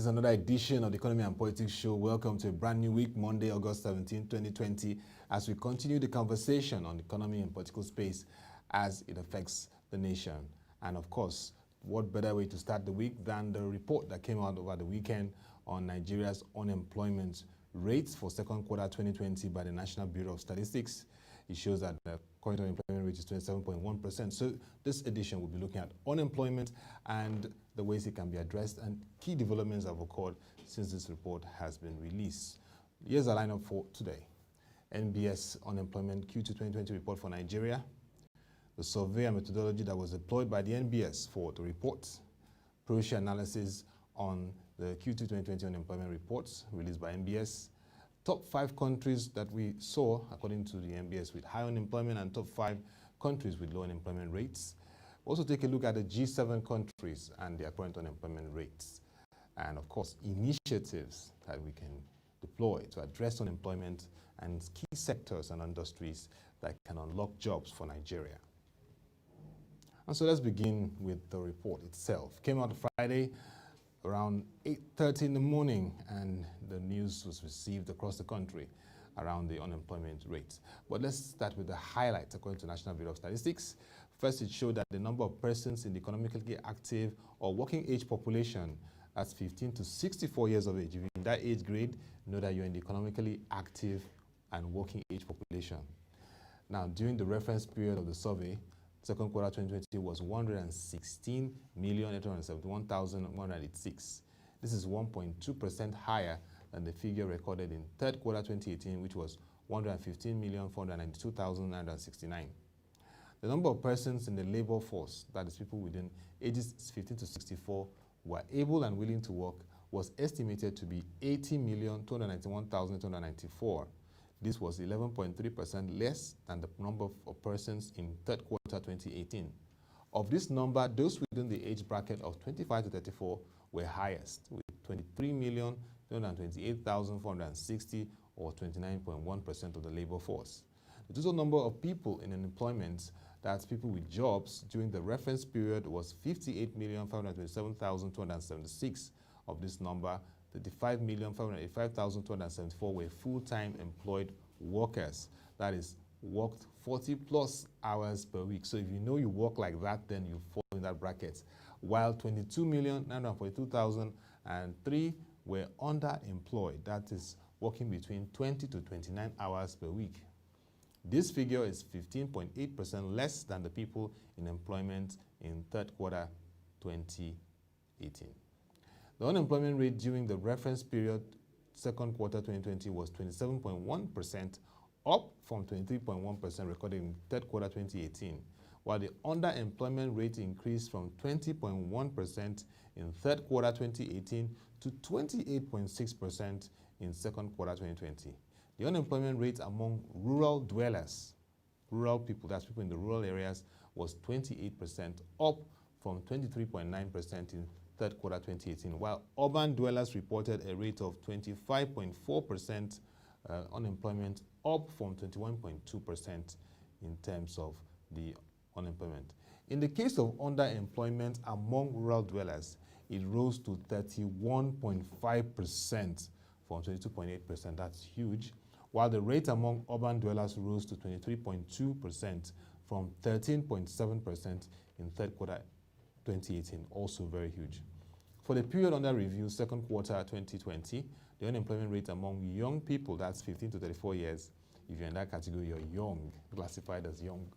is another edition of the Economy and Politics Show. Welcome to a brand new week, Monday, August 17, 2020, as we continue the conversation on the economy and political space as it affects the nation. And of course, what better way to start the week than the report that came out over the weekend on Nigeria's unemployment rates for second quarter 2020 by the National Bureau of Statistics. It shows that the current unemployment rate is 27.1%. So this edition will be looking at unemployment and the ways it can be addressed and key developments that have occurred since this report has been released. Here's our lineup for today. NBS Unemployment Q2 2020 report for Nigeria. The survey and methodology that was deployed by the NBS for the report. Pro-share analysis on the Q2 2020 unemployment reports released by NBS. Top 5 countries that we saw, according to the NBS, with high unemployment and top 5 countries with low unemployment rates. We'll also take a look at the G7 countries and their current unemployment rates. And of course, initiatives that we can deploy to address unemployment and key sectors and industries that can unlock jobs for Nigeria. And so let's begin with the report itself. Came out Friday around 8:30 in the morning, and the news was received across the country around the unemployment rates. But let's start with the highlights according to National Bureau of Statistics. First, it showed that the number of persons in the economically active or working age population, that's 15 to 64 years of age. If you're in that age grade, know that you're in the economically active and working age population. Now, during the reference period of the survey, second quarter 2020 was 116,871,186. This is 1.2% higher than the figure recorded in third quarter 2018, which was 115,492,969. The number of persons in the labor force, that is people within ages 15 to 64, who are able and willing to work, was estimated to be 80,291,294. This was 11.3% less than the number of persons in third quarter 2018. Of this number, those within the age bracket of 25 to 34 were highest, with 23,228,460, or 29.1% of the labor force. The total number of people in employment, that's people with jobs, during the reference period was 58,527,276. Of this number, 35,585,274 were full-time employed workers. That is, worked 40 plus hours per week. So if you know you work like that, then you fall in that bracket. While 22,942,003 were underemployed. That is, working between 20 to 29 hours per week. This figure is 15.8% less than the people in employment in third quarter 2018. The unemployment rate during the reference period, second quarter 2020, was 27.1%, up from 23.1% recorded in third quarter 2018, while the underemployment rate increased from 20.1% in third quarter 2018 to 28.6% in second quarter 2020. The unemployment rate among rural dwellers, rural people, that's people in the rural areas, was 28%, up from 23.9% in third quarter 2018, while urban dwellers reported a rate of 25.4% unemployment, up from 21.2% in terms of the unemployment. In the case of underemployment among rural dwellers, it rose to 31.5% from 22.8%. That's huge. While the rate among urban dwellers rose to 23.2% from 13.7% in third quarter 2018, also very huge. For the period under review, second quarter 2020, the unemployment rate among young people, that's 15 to 34 years, if you're in that category, you're young, classified as young,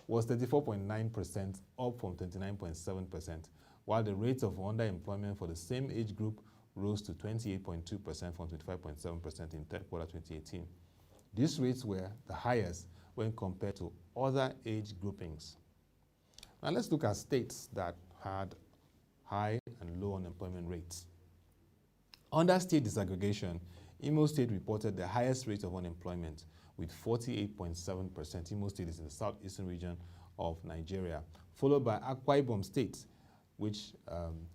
was 34.9%, up from 29.7%, while the rate of underemployment for the same age group rose to 28.2% from 25.7% in third quarter 2018. These rates were the highest when compared to other age groupings. Now let's look at states that had high and low unemployment rates. Under state disaggregation, Imo State reported the highest rate of unemployment with 48.7%. Imo State is in the southeastern region of Nigeria, followed by Akwa Ibom State, which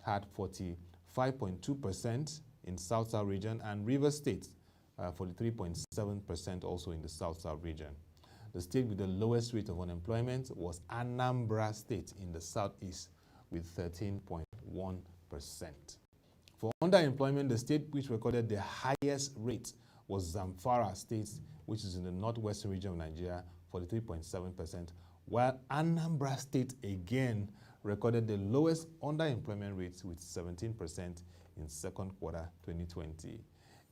had 45.2% in South-South region, and Rivers State, 43.7% also in the South-South region. The state with the lowest rate of unemployment was Anambra State in the southeast with 13.1%. For underemployment, the state which recorded the highest rate was Zamfara State, which is in the northwestern region of Nigeria, 43.7%, while Anambra State again recorded the lowest underemployment rate with 17% in second quarter 2020.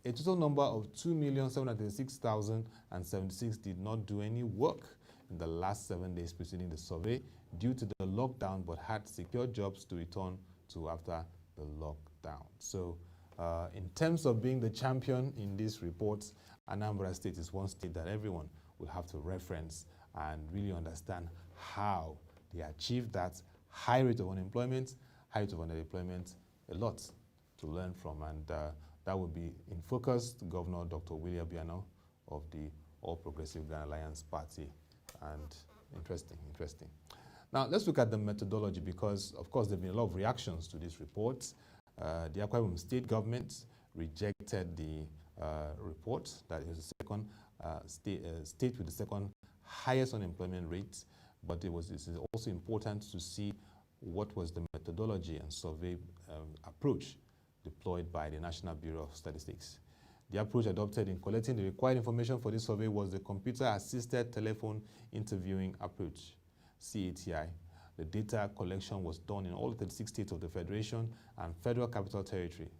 A total number of 2,736,076 did not do any work in the last 7 days preceding the survey due to the lockdown, but had secured jobs to return to after the lockdown. So in terms of being the champion in these reports, Anambra State is one state that everyone will have to reference and really understand how they achieved that high rate of unemployment, high rate of underemployment, a lot to learn from. And that will be in focus to Governor Dr. Willie Obiano of the All Progressive Ghana Alliance Party. And interesting. Now, let's look at the methodology because, of course, there have been a lot of reactions to this report. The Akwa Ibom state government rejected the report. That is the second state with the second highest unemployment rate. But it is also important to see what was the methodology and survey approach deployed by the National Bureau of Statistics. The approach adopted in collecting the required information for this survey was the computer-assisted telephone interviewing approach, CATI. The data collection was done in all 36 states of the Federation and Federal Capital Territory.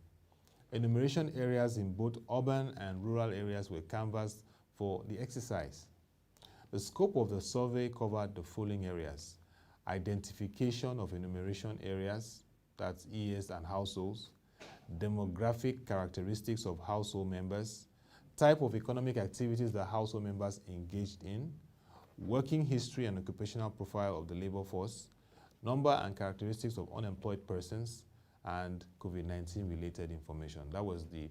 Enumeration areas in both urban and rural areas were canvassed for the exercise. The scope of the survey covered the following areas: identification of enumeration areas, that's EAs and households, demographic characteristics of household members, type of economic activities that household members engaged in, working history and occupational profile of the labor force, number and characteristics of unemployed persons, and COVID-19 related information. That was the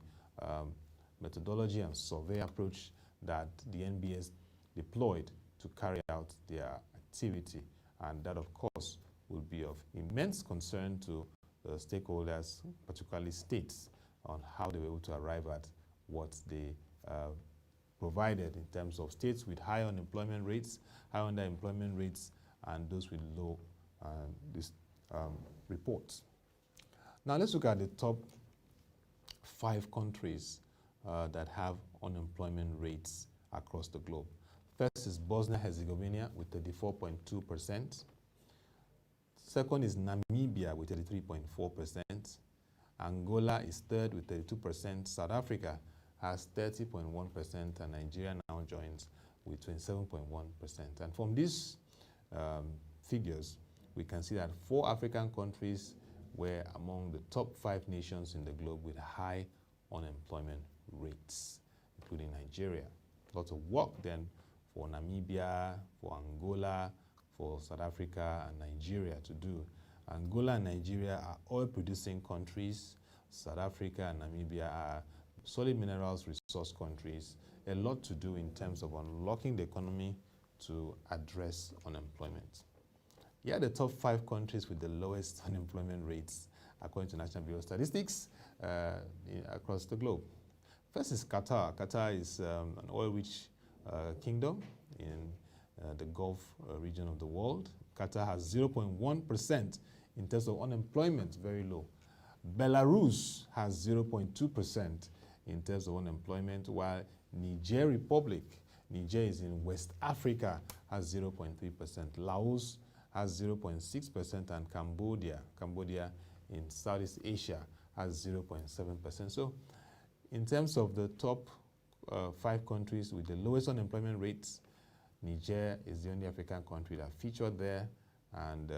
methodology and survey approach that the NBS deployed to carry out their activity. And that, of course, will be of immense concern to the stakeholders, particularly states, on how they were able to arrive at what they provided in terms of states with high unemployment rates, high underemployment rates, and those with low reports. Now let's look at the top 5 countries that have unemployment rates across the globe. First is Bosnia-Herzegovina with 34.2%. Second is Namibia with 33.4%. Angola is third with 32%. South Africa has 30.1%, and Nigeria now joins with 27.1%. And from these figures, we can see that 4 African countries were among the top 5 nations in the globe with high unemployment rates, including Nigeria. Lots of work then for Namibia, for Angola, for South Africa and Nigeria to do. Angola and Nigeria are oil-producing countries. South Africa and Namibia are solid minerals resource countries. A lot to do in terms of unlocking the economy to address unemployment. Here are the top 5 countries with the lowest unemployment rates according to National Bureau of Statistics across the globe. First is Qatar. Qatar is an oil-rich kingdom in the Gulf region of the world. Qatar has 0.1% in terms of unemployment, very low. Belarus has 0.2% in terms of unemployment, while Niger Republic, Niger is in West Africa, has 0.3%. Laos has 0.6%, and Cambodia in Southeast Asia has 0.7%. So in terms of the top 5 countries with the lowest unemployment rates, Niger is the only African country that featured there, and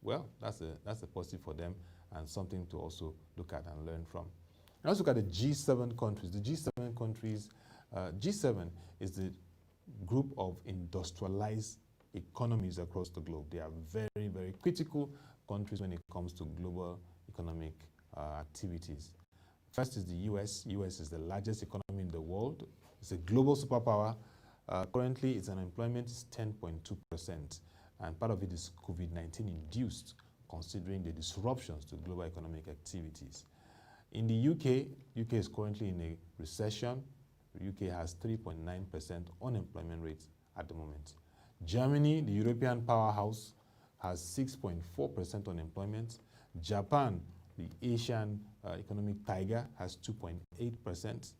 well, that's a positive for them and something to also look at and learn from. Now let's look at the G7 countries. The G7 countries, G7 is the group of industrialized economies across the globe. They are very, very critical countries when it comes to global economic activities. First is the US. US is the largest economy in the world. It's a global superpower. Currently, its unemployment is 10.2%, and part of it is COVID-19 induced, considering the disruptions to global economic activities. In the UK is currently in a recession. The UK has 3.9% unemployment rate at the moment. Germany, the European powerhouse, has 6.4% unemployment. Japan, The Asian economic tiger has 2.8%,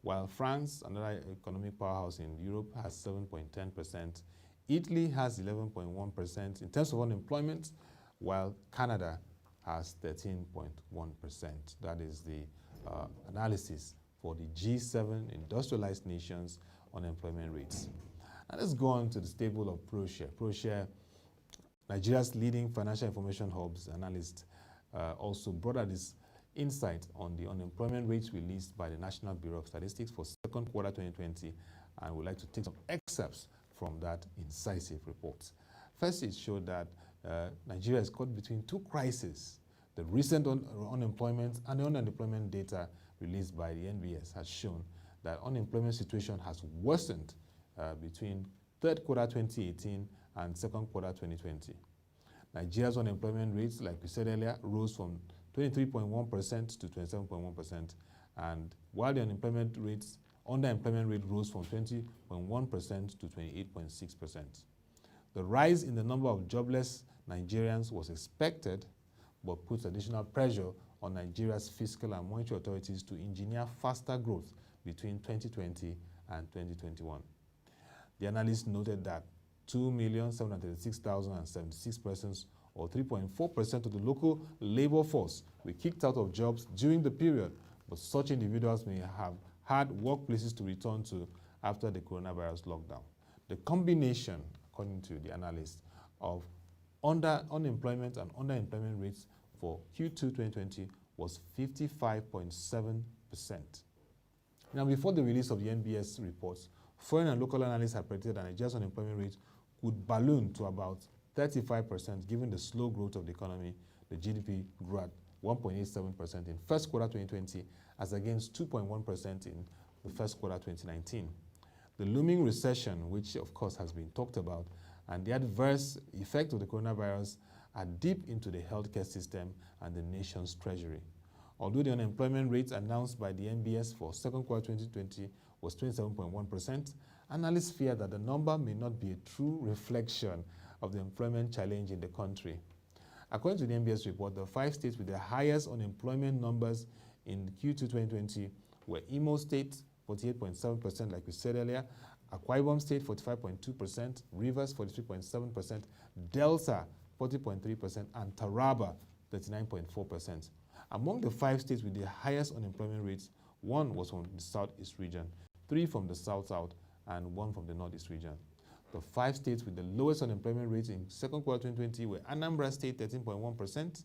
while France, another economic powerhouse in Europe, has 7.10%. Italy has 11.1% in terms of unemployment, while Canada has 13.1%. That is the analysis for the G7 industrialized nations unemployment rates. And let's go on to the stable of ProShare. ProShare, Nigeria's leading financial information hubs analyst, also brought out this insight on the unemployment rates released by the National Bureau of Statistics for second quarter 2020, and we'd like to take some excerpts from that incisive report. First, it showed that Nigeria is caught between two crises. The recent unemployment and the unemployment data released by the NBS has shown that unemployment situation has worsened between third quarter 2018 and second quarter 2020. Nigeria's unemployment rates, like we said earlier, rose from 23.1% to 27.1%, and while the underemployment rate rose from 20.1% to 28.6%. The rise in the number of jobless Nigerians was expected, but puts additional pressure on Nigeria's fiscal and monetary authorities to engineer faster growth between 2020 and 2021. The analyst noted that 2,736,076 persons, or 3.4% of the local labor force, were kicked out of jobs during the period, but such individuals may have had workplaces to return to after the coronavirus lockdown. The combination, according to the analyst, of unemployment and underemployment rates for Q2 2020 was 55.7%. Now, before the release of the NBS reports, foreign and local analysts had predicted that Nigeria's unemployment rate could balloon to about 35% given the slow growth of the economy. The GDP grew at 1.87% in first quarter 2020 as against 2.1% in the first quarter 2019. The looming recession, which of course has been talked about, and the adverse effect of the coronavirus are deep into the healthcare system and the nation's treasury. Although the unemployment rate announced by the NBS for second quarter 2020 was 27.1%, analysts fear that the number may not be a true reflection of the employment challenge in the country. According to the NBS report, the 5 states with the highest unemployment numbers in Q2 2020 were Imo State, 48.7%, like we said earlier, Akwa Ibom State, 45.2%, Rivers, 43.7%, Delta, 40.3%, and Taraba, 39.4%. Among the 5 states with the highest unemployment rates, 1 was from the Southeast region, 3 from the South-South, and 1 from the Northeast region. The 5 states with the lowest unemployment rates in second quarter 2020 were Anambra State, 13.1%,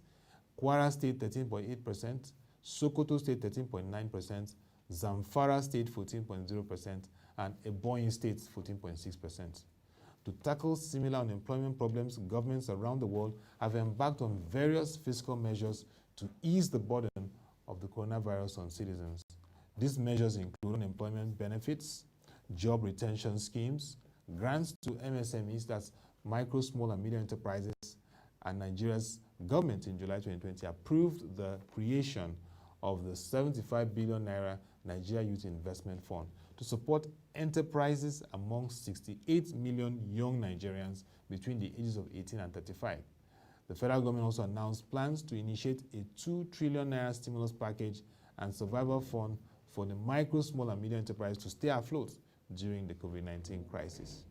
Kwara State, 13.8%, Sokoto State, 13.9%, Zamfara State, 14.0%, and Ebonyi State, 14.6%. To tackle similar unemployment problems, governments around the world have embarked on various fiscal measures to ease the burden of the coronavirus on citizens. These measures include unemployment benefits, job retention schemes, grants to MSMEs, that's micro, small, and medium enterprises, and Nigeria's government in July 2020 approved the creation of the 75 billion naira Nigeria Youth Investment Fund to support enterprises among 68 million young Nigerians between the ages of 18 and 35. The federal government also announced plans to initiate a 2 trillion naira stimulus package and survival fund for the micro, small, and medium enterprise to stay afloat during the COVID-19 crisis.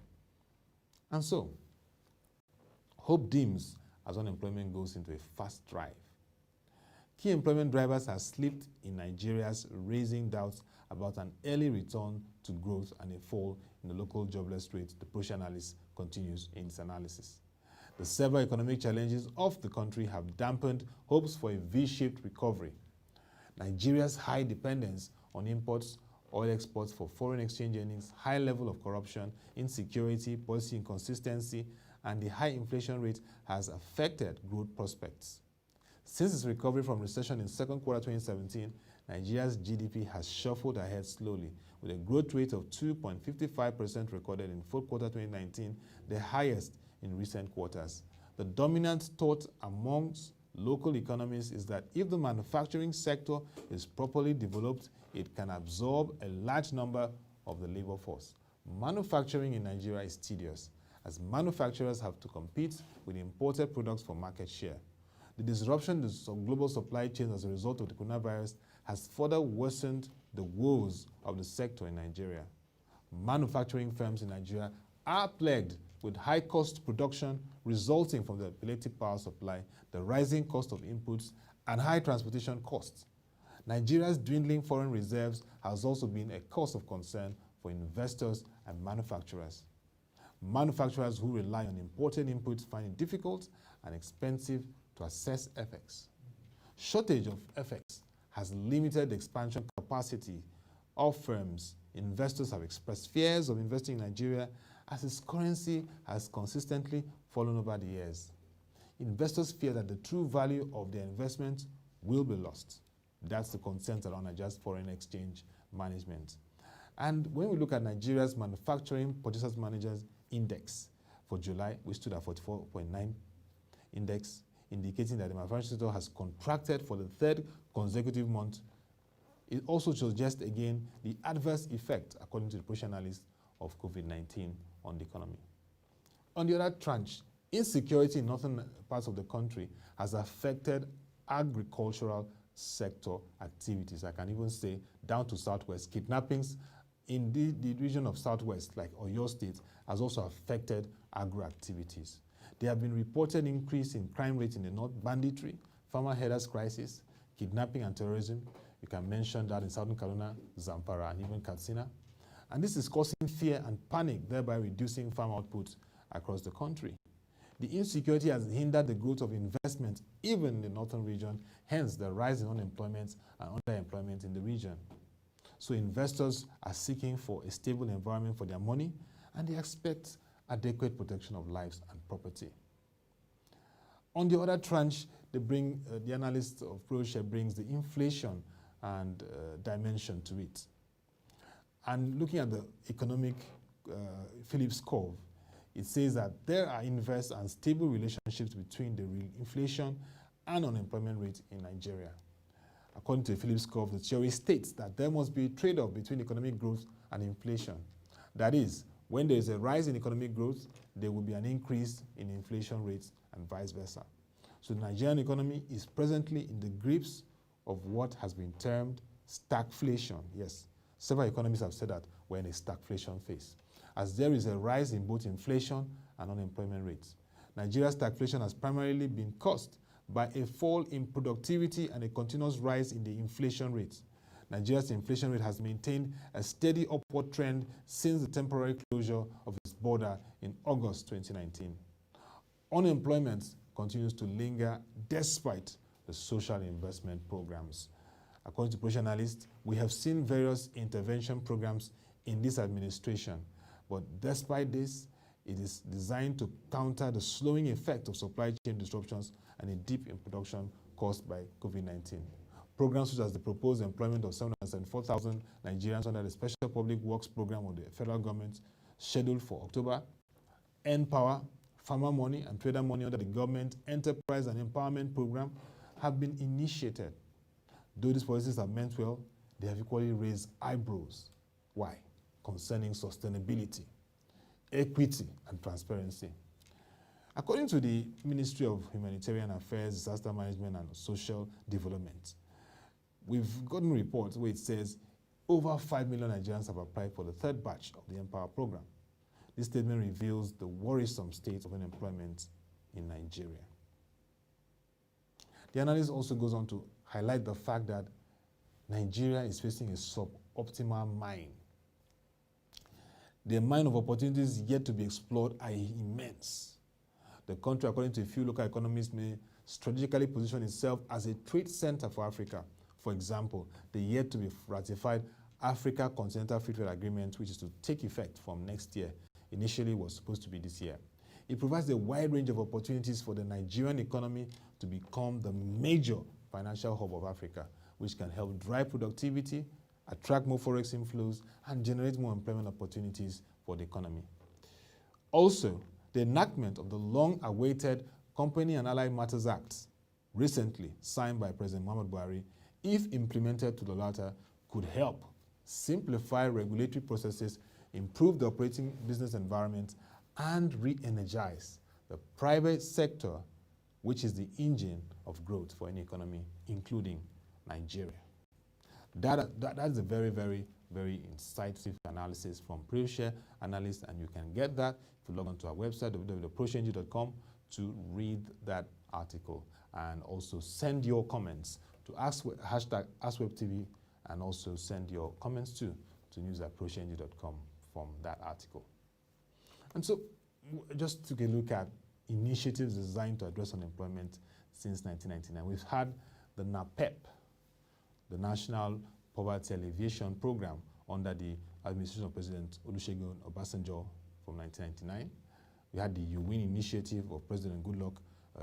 And so, hope dims as unemployment goes into a fast drive. Key employment drivers have slipped in Nigeria's, raising doubts about an early return to growth and a fall in the local jobless rate, the ProShare analyst continues in its analysis. The several economic challenges of the country have dampened hopes for a V-shaped recovery. Nigeria's high dependence on imports, oil exports for foreign exchange earnings, high level of corruption, insecurity, policy inconsistency, and the high inflation rate has affected growth prospects. Since its recovery from recession in second quarter 2017, Nigeria's GDP has shuffled ahead slowly, with a growth rate of 2.55% recorded in fourth quarter 2019, the highest in recent quarters. The dominant thought amongst local economists is that if the manufacturing sector is properly developed, it can absorb a large number of the labor force. Manufacturing in Nigeria is tedious, as manufacturers have to compete with imported products for market share. The disruption to some global supply chains as a result of the coronavirus has further worsened the woes of the sector in Nigeria. Manufacturing firms in Nigeria are plagued with high-cost production resulting from the electric power supply, the rising cost of inputs, and high transportation costs. Nigeria's dwindling foreign reserves has also been a cause of concern for investors and manufacturers. Manufacturers who rely on imported inputs find it difficult and expensive to assess FX. Shortage of FX has limited the expansion capacity of firms. Investors have expressed fears of investing in Nigeria as its currency has consistently fallen over the years. Investors fear that the true value of their investment will be lost. That's the concerns around Nigeria's foreign exchange management. And when we look at Nigeria's Manufacturing Purchasers Managers Index for July, we stood at 44.9 index, indicating that the manufacturing sector has contracted for the third consecutive month. It also suggests again the adverse effect, according to the British analyst, of COVID-19 on the economy. On the other tranche, insecurity in northern parts of the country has affected agricultural sector activities. I can even say down to southwest. Kidnappings in the region of southwest, like Oyo State, has also affected agro activities. There have been reported increase in crime rates in the north, banditry, farmer herders crisis, kidnapping and terrorism. You can mention that in Southern Kaduna, Zamfara, and even Katsina. And this is causing fear and panic, thereby reducing farm output across the country. The insecurity has hindered the growth of investment even in the northern region, hence the rise in unemployment and underemployment in the region. So investors are seeking for a stable environment for their money, and they expect adequate protection of lives and property. On the other tranche, the analyst of ProShare brings the inflation and dimension to it. And looking at the economic Phillips curve, it says that there are inverse and stable relationships between the inflation and unemployment rate in Nigeria. According to the Phillips curve, the theory states that there must be a trade-off between economic growth and inflation. That is, when there is a rise in economic growth, there will be an increase in inflation rates and vice versa. So the Nigerian economy is presently in the grips of what has been termed stagflation. Yes, several economists have said that we're in a stagflation phase, as there is a rise in both inflation and unemployment rates. Nigeria's stagflation has primarily been caused by a fall in productivity and a continuous rise in the inflation rate. Nigeria's inflation rate has maintained a steady upward trend since the temporary closure of its border in August 2019. Unemployment continues to linger despite the social investment programs. According to British analysts, we have seen various intervention programs in this administration, but despite this, it is designed to counter the slowing effect of supply chain disruptions and a dip in production caused by COVID-19. Programs such as the proposed employment of 774,000 Nigerians under the Special Public Works Program of the federal government, scheduled for October, N-Power, Farmer Money, and Trader Money under the Government Enterprise and Empowerment Program have been initiated. Though these policies have meant well, they have equally raised eyebrows. Why? Concerning sustainability, equity, and transparency. According to the Ministry of Humanitarian Affairs, Disaster Management, and Social Development, we've gotten reports where it says over 5 million Nigerians have applied for the third batch of the Empower program. This statement reveals the worrisome state of unemployment in Nigeria. The analyst also goes on to highlight the fact that Nigeria is facing a suboptimal mine. The mine of opportunities yet to be explored are immense. The country, according to a few local economists, may strategically position itself as a trade center for Africa. For example, the yet to be ratified Africa Continental Free Trade Agreement, which is to take effect from next year, initially was supposed to be this year. It provides a wide range of opportunities for the Nigerian economy to become the major financial hub of Africa, which can help drive productivity, attract more forex inflows, and generate more employment opportunities for the economy. Also, the enactment of the long-awaited Company and Allied Matters Act, recently signed by President Muhammadu Buhari, if implemented to the latter, could help simplify regulatory processes, improve the operating business environment, and re-energize the private sector which is the engine of growth for any economy, including Nigeria. That's a very, very, very insightful analysis from ProShare analysts, and you can get that if you log on to our website, www.proshareng.com, to read that article, and also send your comments to hashtag AskWebTV, and also send your comments to news@proshareng.com from that article. And so just took a look at initiatives designed to address unemployment since 1999. We've had the NAPEP, the National Poverty Alleviation Program, under the administration of President Olusegun Obasanjo from 1999. We had the UWIN initiative of President Goodluck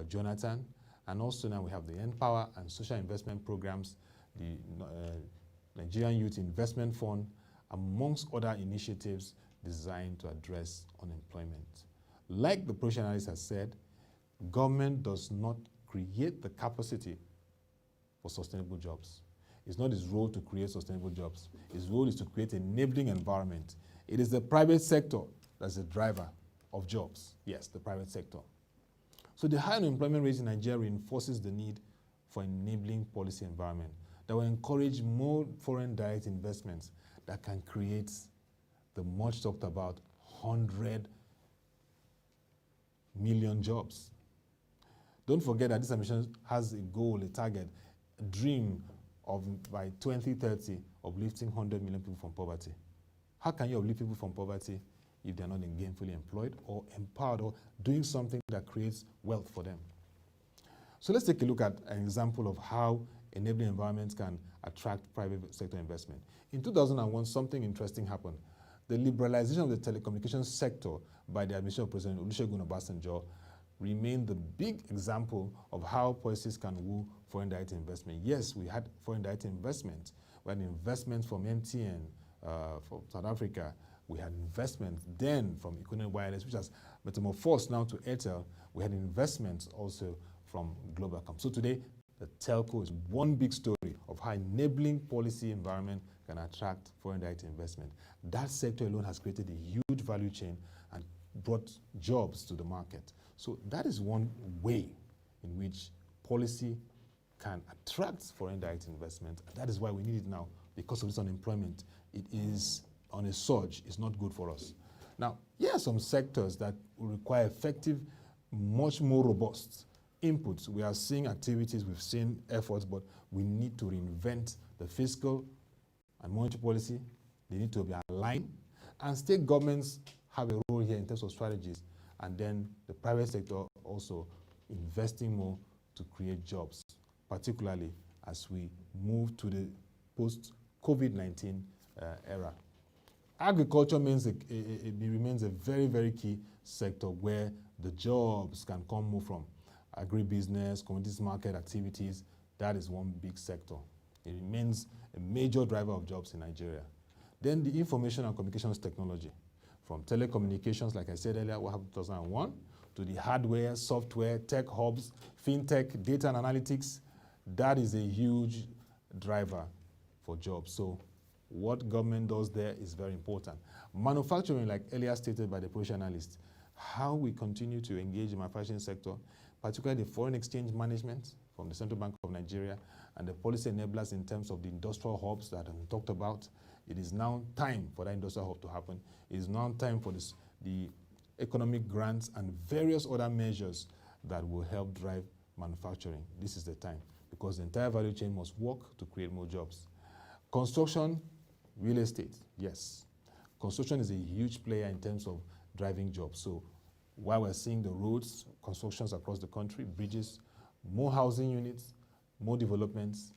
Jonathan, and also now we have the Empower and Social Investment Programs, the Nigerian Youth Investment Fund, amongst other initiatives designed to address unemployment. Like the ProShare analyst has said, government does not create the capacity for sustainable jobs. It's not its role to create sustainable jobs. Its role is to create an enabling environment. It is the private sector that's the driver of jobs. Yes, the private sector. So the high unemployment rate in Nigeria reinforces the need for enabling policy environment that will encourage more foreign direct investments that can create the much talked about 100 million jobs. Don't forget that this administration has a goal, a target, a dream of by 2030 uplifting 100 million people from poverty. How can you uplift people from poverty if they're not gainfully employed or empowered or doing something that creates wealth for them? So let's take a look at an example of how enabling environments can attract private sector investment. In 2001, something interesting happened. The liberalization of the telecommunications sector by the administration of President Olusegun Obasanjo remained the big example of how policies can woo foreign direct investment. Yes, we had foreign direct investment. We had investment from MTN, from South Africa. We had investment then from Economic Wireless, which has metamorphosed now to Airtel. We had investments also from Globacom. So today, the telco is one big story of how enabling policy environment can attract foreign direct investment. That sector alone has created a huge value chain and brought jobs to the market. So that is one way in which policy can attract foreign direct investment. And that is why we need it now. Because of this unemployment, it is on a surge. It's not good for us. Now, here are some sectors that will require effective, much more robust inputs. We are seeing activities, we've seen efforts, but we need to reinvent the fiscal and monetary policy. They need to be aligned. And state governments have a role here in terms of strategies. And then the private sector also investing more to create jobs, particularly as we move to the post-COVID-19 era. Agriculture remains a very, very key sector where the jobs can come more from. Agribusiness, commodities market activities, that is one big sector. It remains a major driver of jobs in Nigeria. Then the information and communications technology, from telecommunications, like I said earlier, what happened in 2001, to the hardware, software, tech hubs, fintech, data and analytics, that is a huge driver for jobs. So what government does there is very important. Manufacturing, like earlier stated by the ProShare analyst, how we continue to engage the manufacturing sector, particularly the foreign exchange management from the Central Bank of Nigeria and the policy enablers in terms of the industrial hubs that I talked about. It is now time for that industrial hub to happen. It is now time for the economic grants and various other measures that will help drive manufacturing. This is the time because the entire value chain must work to create more jobs. Construction, real estate, yes. Construction is a huge player in terms of driving jobs. So while we're seeing the roads, constructions across the country, bridges, more housing units, more developments,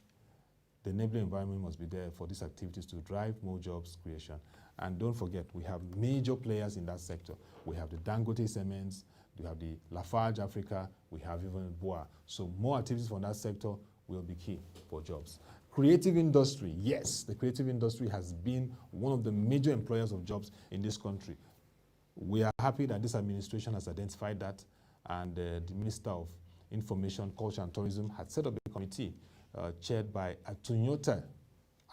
the enabling environment must be there for these activities to drive more jobs creation. And don't forget, we have major players in that sector. We have the Dangote Cements, we have the Lafarge Africa, we have even BOA. So more activities from that sector will be key for jobs. Creative industry, yes, the creative industry has been one of the major employers of jobs in this country. We are happy that this administration has identified that, and the Minister of Information, Culture and Tourism had set up a committee chaired by Atunyota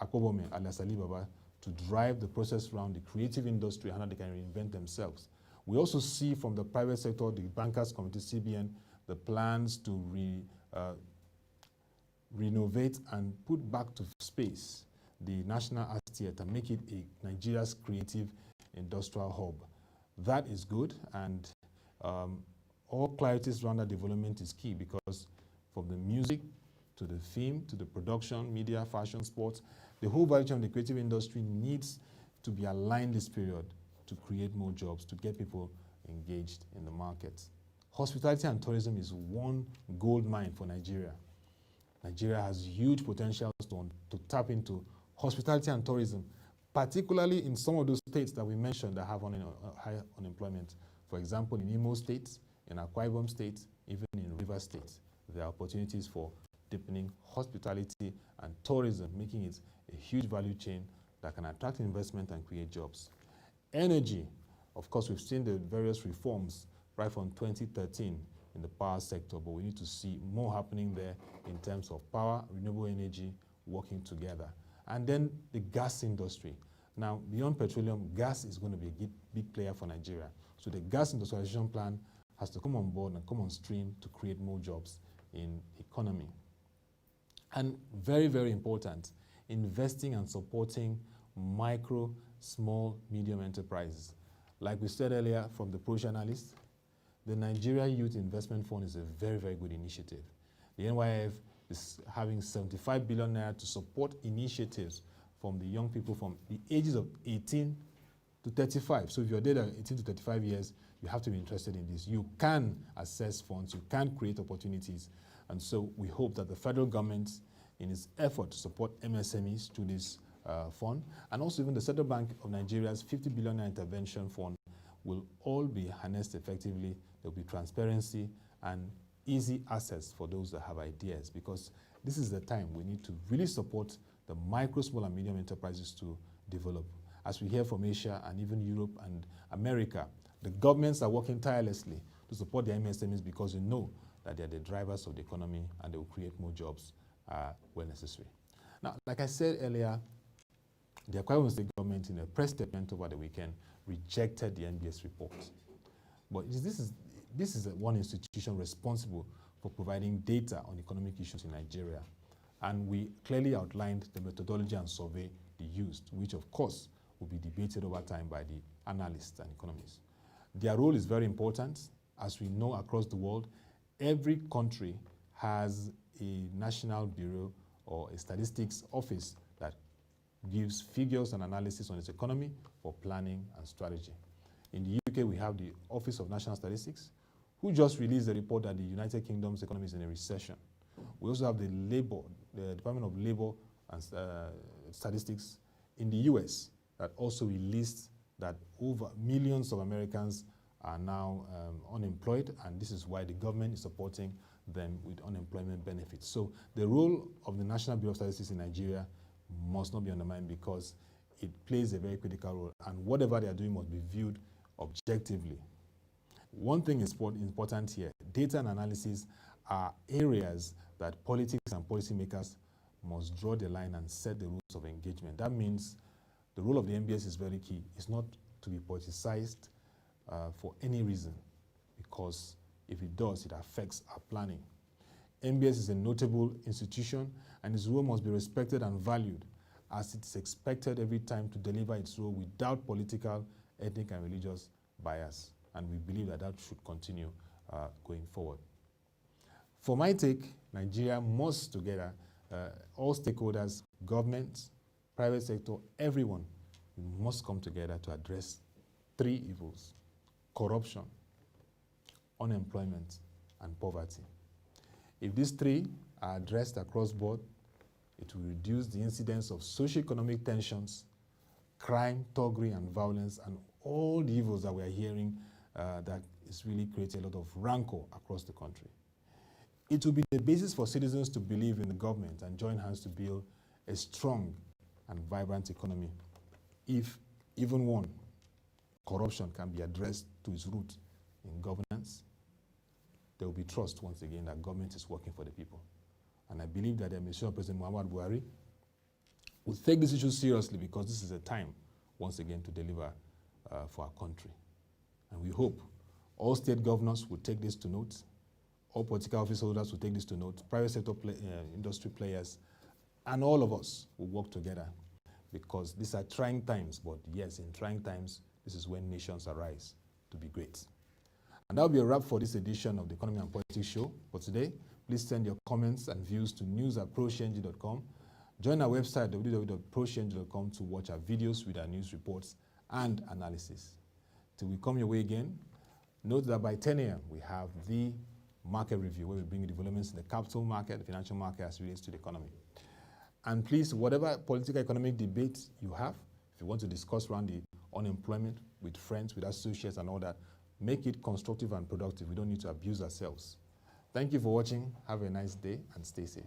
Akobome alias Ali Baba to drive the process around the creative industry and how they can reinvent themselves. We also see from the private sector, the Bankers Committee, CBN, the plans to renovate and put back to space the National Arts Theatre, make it Nigeria's creative industrial hub. That is good, and all clarities around that development is key, because from the music to the film to the production, media, fashion, sports, the whole value chain of the creative industry needs to be aligned this period to create more jobs, to get people engaged in the market. Hospitality and tourism is one gold mine for Nigeria. Nigeria has huge potentials to tap into hospitality and tourism, particularly in some of those states that we mentioned that have high unemployment. For example, in Imo State, in Akwa Ibom State, even in Rivers State, there are opportunities for deepening hospitality and tourism, making it a huge value chain that can attract investment and create jobs. Energy, of course, we've seen the various reforms right from 2013 in the power sector, but we need to see more happening there in terms of power, renewable energy, working together. And then the gas industry. Now, beyond petroleum, gas is going to be a big player for Nigeria. So the gas industrialization plan has to come on board and come on stream to create more jobs in the economy. And very, very important, investing and supporting micro, small, medium enterprises. Like we said earlier from the Pro analyst, the Nigeria Youth Investment Fund is a very, very good initiative. The NYF is having 75 billion naira to support initiatives from the young people from the ages of 18 to 35. So if you're there at 18 to 35 years, you have to be interested in this. You can access funds, you can create opportunities. And so we hope that the federal government, in its effort to support MSMEs through this fund, and also even the Central Bank of Nigeria's 50 billion intervention fund, will all be harnessed effectively. There will be transparency and easy access for those that have ideas, because this is the time we need to really support the micro, small, and medium enterprises to develop. As we hear from Asia and even Europe and America, the governments are working tirelessly to support the MSMEs because they know that they are the drivers of the economy and they will create more jobs where necessary. Now, like I said earlier, the Akwa Ibom State government, in a press statement over the weekend, rejected the NBS report. But this is one institution responsible for providing data on economic issues in Nigeria. And we clearly outlined the methodology and survey they used, which of course will be debated over time by the analysts and economists. Their role is very important. As we know, across the world, every country has a national bureau or a statistics office that gives figures and analysis on its economy for planning and strategy. In the UK, we have the Office of National Statistics, who just released a report that the United Kingdom's economy is in a recession. We also have the Department of Labor and Statistics in the US that also released that over millions of Americans are now unemployed, and this is why the government is supporting them with unemployment benefits. So the role of the National Bureau of Statistics in Nigeria must not be undermined, because it plays a very critical role, and whatever they are doing must be viewed objectively. One thing is important here: data and analysis are areas that politics and policymakers must draw the line and set the rules of engagement. That means the role of the NBS is very key. It's not to be politicized for any reason, because if it does, it affects our planning. NBS is a notable institution, and its role must be respected and valued, as it's expected every time to deliver its role without political, ethnic, and religious bias. And we believe that that should continue going forward. For my take, Nigeria must together, all stakeholders, government, private sector, everyone, we must come together to address three evils: corruption, unemployment, and poverty. If these three are addressed across board, it will reduce the incidence of socio-economic tensions, crime, thuggery, and violence, and all the evils that we are hearing that is really creating a lot of rancor across the country. It will be the basis for citizens to believe in the government and join hands to build a strong and vibrant economy. If even one, corruption, can be addressed to its root in governance, there will be trust once again that government is working for the people. And I believe that the administration of President Muhammadu Buhari will take this issue seriously, because this is a time, once again, to deliver for our country. And we hope all state governors will take this to note. All political office holders will take this to note, private sector industry players, and all of us will work together, because these are trying times, but yes, in trying times, this is when nations arise to be great. And that will be a wrap for this edition of the Economy and Politics Show. For today, please send your comments and views to news@proshenji.com. Join our website, www.proshenji.com, to watch our videos with our news reports and analysis. Till we come your way again, note that by 10 a.m. we have the market review, where we bring you developments in the capital market, the financial market, as it relates to the economy. And please, whatever political economic debate you have, if you want to discuss around the unemployment with friends, with associates and all that, make it constructive and productive. We don't need to abuse ourselves. Thank you for watching. Have a nice day and stay safe.